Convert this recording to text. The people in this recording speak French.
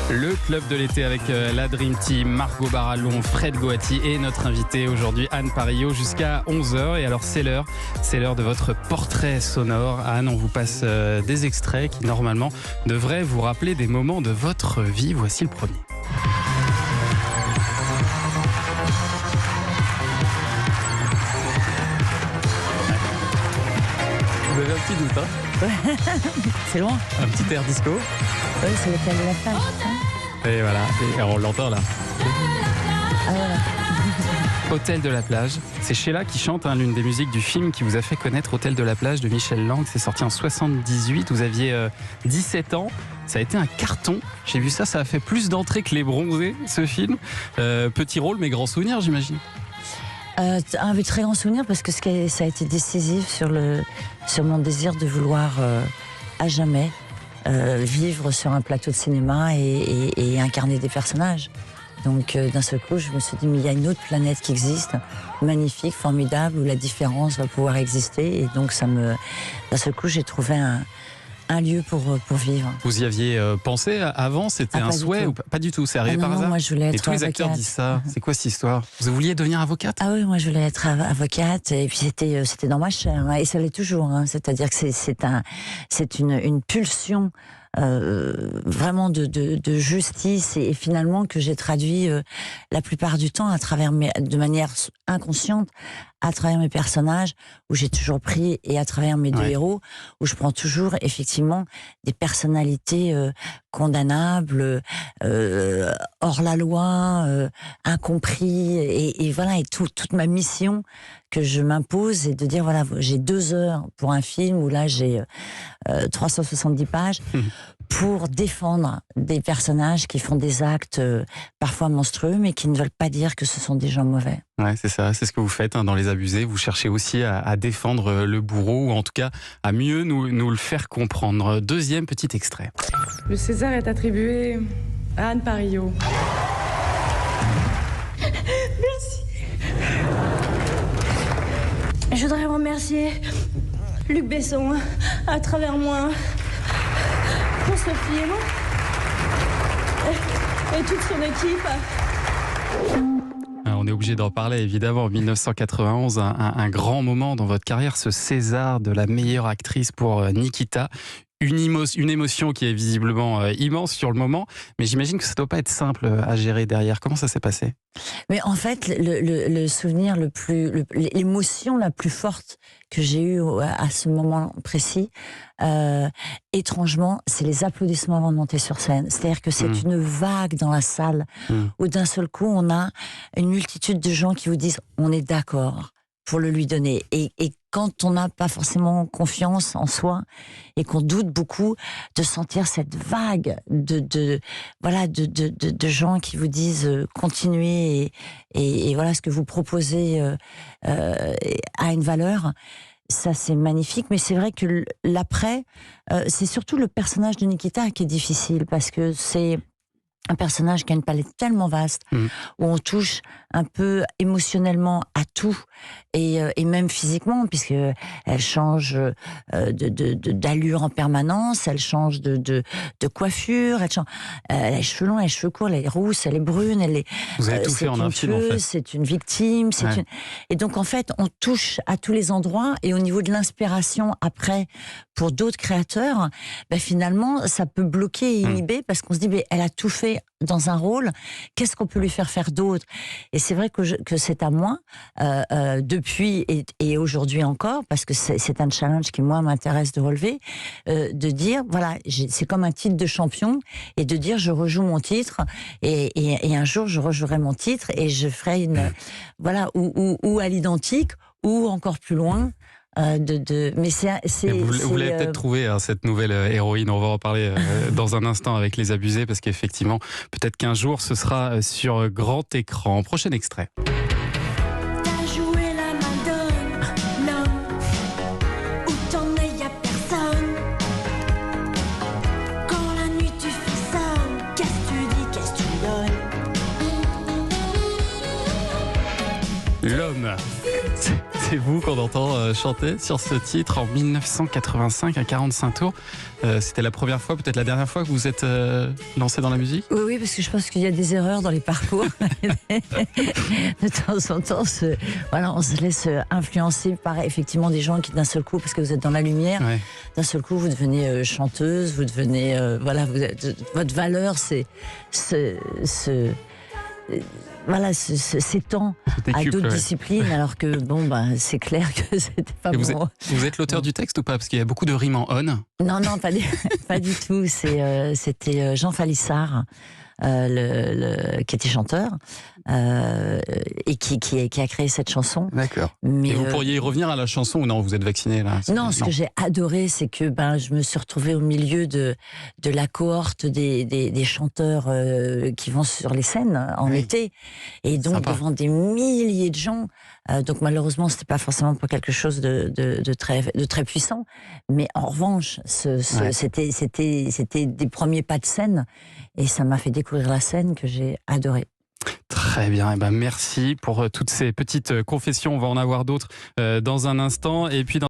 Le club de l'été avec la Dream Team, Margot Barallon, Fred Goati et notre invité aujourd'hui Anne Parillo jusqu'à 11h. Et alors c'est l'heure de votre portrait sonore. Anne, on vous passe des extraits qui normalement devraient vous rappeler des moments de votre vie. Voici le premier. Vous avez un petit doute, hein? C'est loin. Un petit air disco. Oui, c'est l'hôtel de la plage. Et voilà, et on l'entend là. Ah voilà. Hôtel de la plage. C'est Sheila qui chante l'une des musiques du film qui vous a fait connaître Hôtel de la plage de Michel Lang. C'est sorti en 78. Vous aviez 17 ans. Ça a été un carton. J'ai vu ça a fait plus d'entrées que Les Bronzés, ce film. Petit rôle, mais grand souvenir, j'imagine. Un très grand souvenir parce que ça a été décisif sur mon désir de vouloir à jamais vivre sur un plateau de cinéma et incarner des personnages. Donc d'un seul coup, je me suis dit, mais il y a une autre planète qui existe, magnifique, formidable, où la différence va pouvoir exister. Et donc d'un seul coup, j'ai trouvé un lieu pour vivre. Vous y aviez pensé avant? C'était un souhait ou pas du tout? C'est arrivé par hasard? Non, moi je voulais être Et tous les acteurs avocate. disent ça. C'est quoi cette histoire? Vous vouliez devenir avocate? Ah oui, moi je voulais être avocate et puis c'était dans ma chair, hein, et ça l'est toujours. Hein, c'est-à-dire que c'est une pulsion vraiment de justice et finalement que j'ai traduit la plupart du temps de manière inconsciente à travers mes personnages, où j'ai toujours pris, et à travers mes deux héros, où je prends toujours effectivement des personnalités condamnables, hors la loi, incompris, et voilà, et toute ma mission que je m'impose, est de dire, voilà, j'ai 2 heures pour un film, où là j'ai 370 pages, pour défendre des personnages qui font des actes parfois monstrueux, mais qui ne veulent pas dire que ce sont des gens mauvais. Ouais, c'est ça, c'est ce que vous faites dans Les Abusés. Vous cherchez aussi à défendre le bourreau, ou en tout cas à mieux nous le faire comprendre. Deuxième petit extrait. Le César est attribué à Anne Parillo. Merci. Je voudrais remercier Luc Besson, à travers moi, pour ce film et toute son équipe. On est obligé d'en parler, évidemment. En 1991, un grand moment dans votre carrière, ce César de la meilleure actrice pour Nikita. Une émotion qui est visiblement immense sur le moment, mais j'imagine que ça ne doit pas être simple à gérer derrière. Comment ça s'est passé? Mais en fait, le souvenir l'émotion la plus forte que j'ai eue à ce moment précis, étrangement, c'est les applaudissements avant de monter sur scène. C'est-à-dire que c'est une vague dans la salle, où d'un seul coup, on a une multitude de gens qui vous disent « on est d'accord » pour le lui donner. Et quand on n'a pas forcément confiance en soi et qu'on doute beaucoup, de sentir cette vague de gens qui vous disent continuez et voilà, ce que vous proposez a une valeur. Ça, c'est magnifique, mais c'est vrai que l'après, c'est surtout le personnage de Nikita qui est difficile, parce que c'est un personnage qui a une palette tellement vaste, où on touche un peu émotionnellement à tout, et même physiquement, puisque elle change d'allure en permanence, elle change de coiffure, elle a les cheveux longs, elle a les cheveux courts, elle est rousse, elle est brune, elle est. Vous avez tout fait en un film, en fait. C'est une victime, et donc en fait, on touche à tous les endroits, et au niveau de l'inspiration après pour d'autres créateurs, finalement, ça peut bloquer et inhiber, parce qu'on se dit, elle a tout fait dans un rôle, qu'est-ce qu'on peut lui faire faire d'autre? Et c'est vrai que c'est à moi, depuis et aujourd'hui encore, parce que c'est un challenge qui, moi, m'intéresse de relever, de dire, voilà, c'est comme un titre de champion, et de dire, je rejoue mon titre, et un jour, je rejouerai mon titre, et je ferai voilà, ou à l'identique, ou encore plus loin. Mais vous l'avez peut-être trouvé, cette nouvelle héroïne. On va en parler dans un instant avec Les Abusés, parce qu'effectivement, peut-être qu'un jour, ce sera sur grand écran. Prochain extrait. T'as joué la madone, non. Où t'en es, y'a personne. Quand la nuit tu frissonnes, qu'est-ce que tu dis, qu'est-ce que tu donnes? L'homme. C'est vous qu'on entend chanter sur ce titre en 1985 à 45 tours. C'était la première fois, peut-être la dernière fois que vous êtes lancé dans la musique? Oui, parce que je pense qu'il y a des erreurs dans les parcours. De temps en temps, on se laisse influencer par effectivement des gens qui d'un seul coup, parce que vous êtes dans la lumière, d'un seul coup vous devenez chanteuse, vous devenez votre valeur, s'étend à d'autres disciplines, alors que c'est clair que c'était pas bon. Vous êtes l'auteur du texte ou pas? Parce qu'il y a beaucoup de rimes en on. Non, pas du tout. C'était Jean Falissard, qui était chanteur et qui a créé cette chanson. D'accord. Mais et vous pourriez y revenir à la chanson ou non? Vous êtes vacciné là? Non, ce que j'ai adoré, c'est que je me suis retrouvée au milieu de la cohorte des chanteurs qui vont sur les scènes en été, et donc devant des milliers de gens. Donc malheureusement, c'était pas forcément pas quelque chose de très puissant, mais en revanche, c'était des premiers pas de scène, et ça m'a fait découvrir la scène que j'ai adorée. Très bien, merci pour toutes ces petites confessions. On va en avoir d'autres dans un instant. Et puis